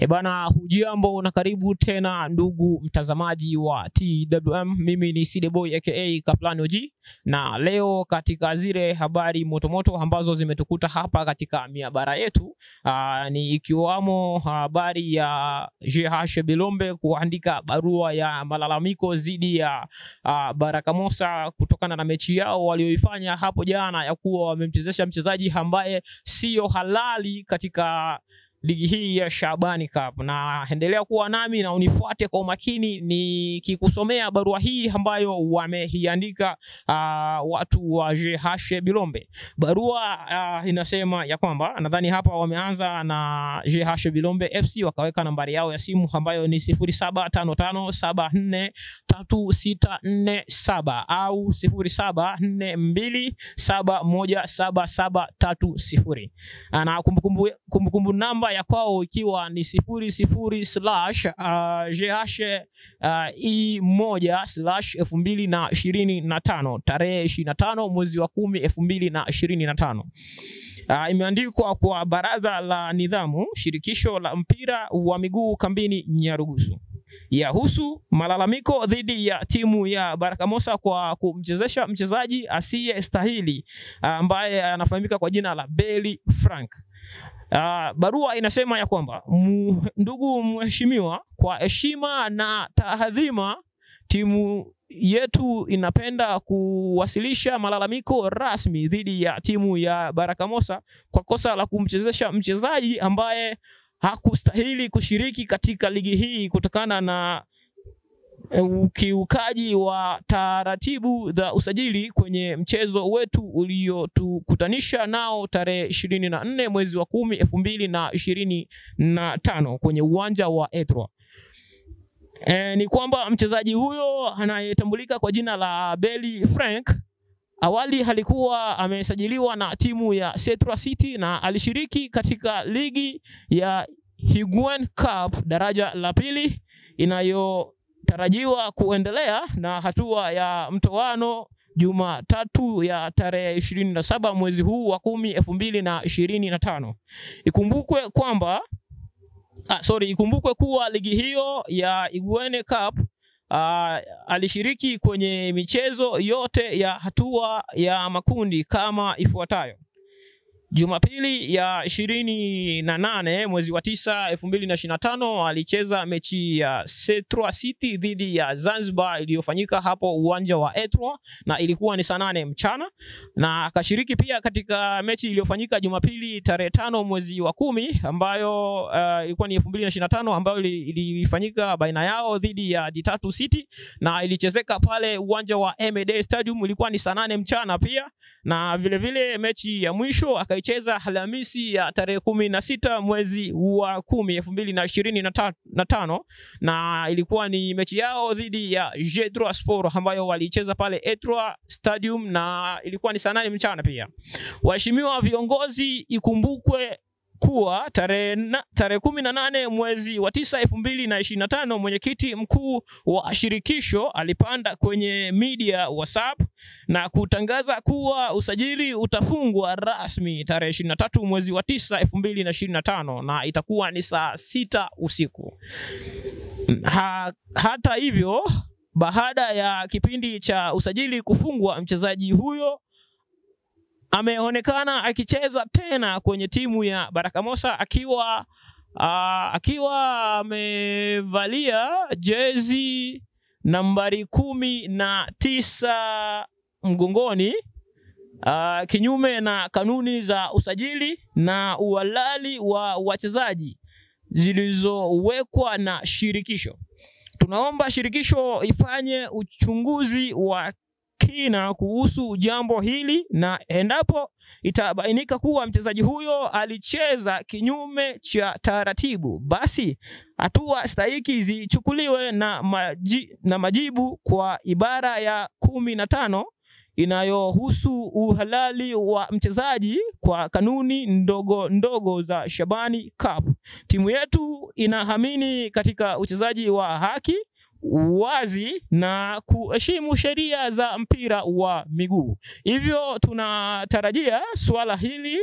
Bana, hujambo na karibu tena ndugu mtazamaji wa TWM. Mimi ni Sideboy aka Kaplan OG, na leo katika zile habari motomoto ambazo zimetukuta hapa katika miabara yetu ni ikiwamo habari ya JH Bilombe kuandika barua ya malalamiko zidi ya Baraka kutokana na mechi yao walioifanya hapo jana ya kuwa wamemchezesha mchezaji ambaye sio halali katika ligi hii ya Shabani Cup. Na endelea kuwa nami na unifuate kwa umakini nikikusomea barua hii ambayo wameiandika watu wa JH Bilombe. Barua inasema ya kwamba, nadhani hapa wameanza na JH Bilombe FC, wakaweka nambari yao ya simu ambayo ni 0755743647 au 0742717730, na kumbukumbu namba ya kwao ikiwa ni 00/E1/2025 tarehe 25 mwezi wa 10 2025. Imeandikwa kwa Baraza la Nidhamu Shirikisho la Mpira wa Miguu Kambini Nyarugusu. Yahusu malalamiko dhidi ya timu ya Baraka kwa kumchezesha mchezaji asiye stahili ambaye anafahamika kwa jina la Belly Frank. Barua inasema ya kwamba, ndugu mheshimiwa, kwa heshima na tahadhima, timu yetu inapenda kuwasilisha malalamiko rasmi dhidi ya timu ya Baraka kwa kosa la kumchezesha mchezaji ambaye hakustahili kushiriki katika ligi hii kutokana na ukiukaji wa taratibu za usajili kwenye mchezo wetu uliotukutanisha nao tarehe 24 mwezi wa 10 2025 kwenye uwanja wa Etro. Ni kwamba mchezaji huyo anayetambulika kwa jina la Belly Frank awali alikuwa amesajiliwa na timu ya Setra City na alishiriki katika ligi ya Higuain Cup daraja la pili inayotarajiwa kuendelea na hatua ya mtoano Jumatatu ya tarehe 27 mwezi huu wa 10 2025. Ikumbukwe kuwa ligi hiyo ya Higuain Cup alishiriki kwenye michezo yote ya hatua ya makundi kama ifuatayo. Jumapili ya 28 mwezi wa 9 2025 alicheza mechi ya Setra City dhidi ya Zanzibar iliyofanyika hapo uwanja wa Etro na ilikuwa ni saa 8 mchana, na akashiriki pia katika mechi iliyofanyika Jumapili tarehe 5 mwezi wa 10 ambayo ilikuwa ni 2025 ambayo ilifanyika baina yao dhidi ya Ditatu City na ilichezeka pale uwanja wa MD Stadium, ilikuwa ni saa 8 mchana pia. Na vile vile mechi ya mwisho akaicheza Alhamisi ya tarehe 16 mwezi wa 10 2025 na ilikuwa ni mechi yao dhidi ya Jedro Sport ambayo walicheza pale Etro Stadium na ilikuwa ni saa 8 mchana pia. Waheshimiwa viongozi, ikumbukwe kuwa tarehe 18 mwezi wa 9 2025 mwenyekiti mkuu wa shirikisho alipanda kwenye media WhatsApp na kutangaza kuwa usajili utafungwa rasmi tarehe 23 mwezi wa 9 2025 na itakuwa ni saa 6 usiku. Hata hivyo, baada ya kipindi cha usajili kufungwa, mchezaji huyo ameonekana akicheza tena kwenye timu ya Baraka akiwa amevalia jezi nambari 19 mgongoni, kinyume na kanuni za usajili na uhalali wa wachezaji zilizowekwa na shirikisho. Tunaomba shirikisho ifanye uchunguzi wa kina kuhusu jambo hili, na endapo itabainika kuwa mchezaji huyo alicheza kinyume cha taratibu, basi hatua stahiki zichukuliwe na majibu kwa ibara ya 15 inayohusu uhalali wa mchezaji kwa kanuni ndogo za Shabani Cup. Timu yetu inaamini katika uchezaji wa haki, wazi na kuheshimu sheria za mpira wa miguu. Hivyo tunatarajia swala hili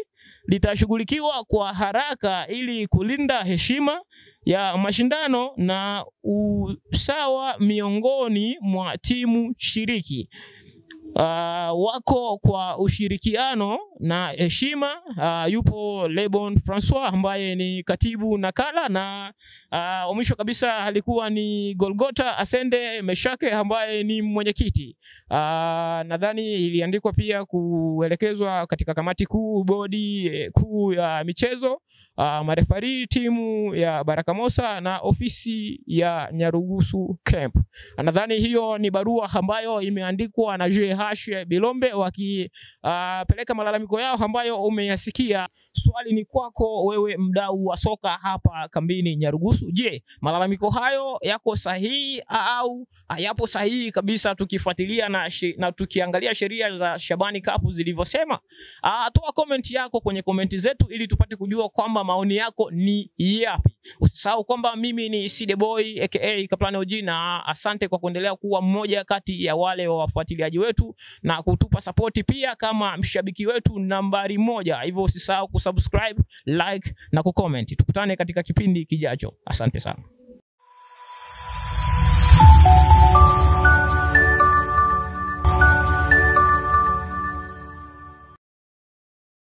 litashughulikiwa kwa haraka ili kulinda heshima ya mashindano na usawa miongoni mwa timu shiriki. Wako kwa ushirikiano na heshima. Yupo Lebon Francois ambaye ni katibu nakala, na mwisho kabisa alikuwa ni Golgota Asende Meshake ambaye ni mwenyekiti. Nadhani iliandikwa pia kuelekezwa katika kamati kuu, bodi kuu ya michezo, marefari timu ya Barakamosa na ofisi ya Nyarugusu Camp. Nadhani hiyo ni barua ambayo imeandikwa na JH Bilombe wakipeleka malalamiko yao ambayo umeyasikia. Swali ni kwako wewe mdau wa soka hapa kambini Nyarugusu. Je, malalamiko hayo yako sahihi au hayapo sahihi kabisa, tukifuatilia na tukiangalia sheria za Shabani Cup zilivyosema? Toa comment yako kwenye komenti zetu ili tupate kujua kwamba maoni yako ni yapi. Usisahau kwamba mimi ni Side Boy aka Kaplani OG, na asante kwa kuendelea kuwa mmoja kati ya wale wafuatiliaji wetu na kutupa support pia kama mshabiki wetu nambari 1. Hivyo usisahau kusubscribe, like na kucomment. Tukutane katika kipindi kijacho. Asante sana.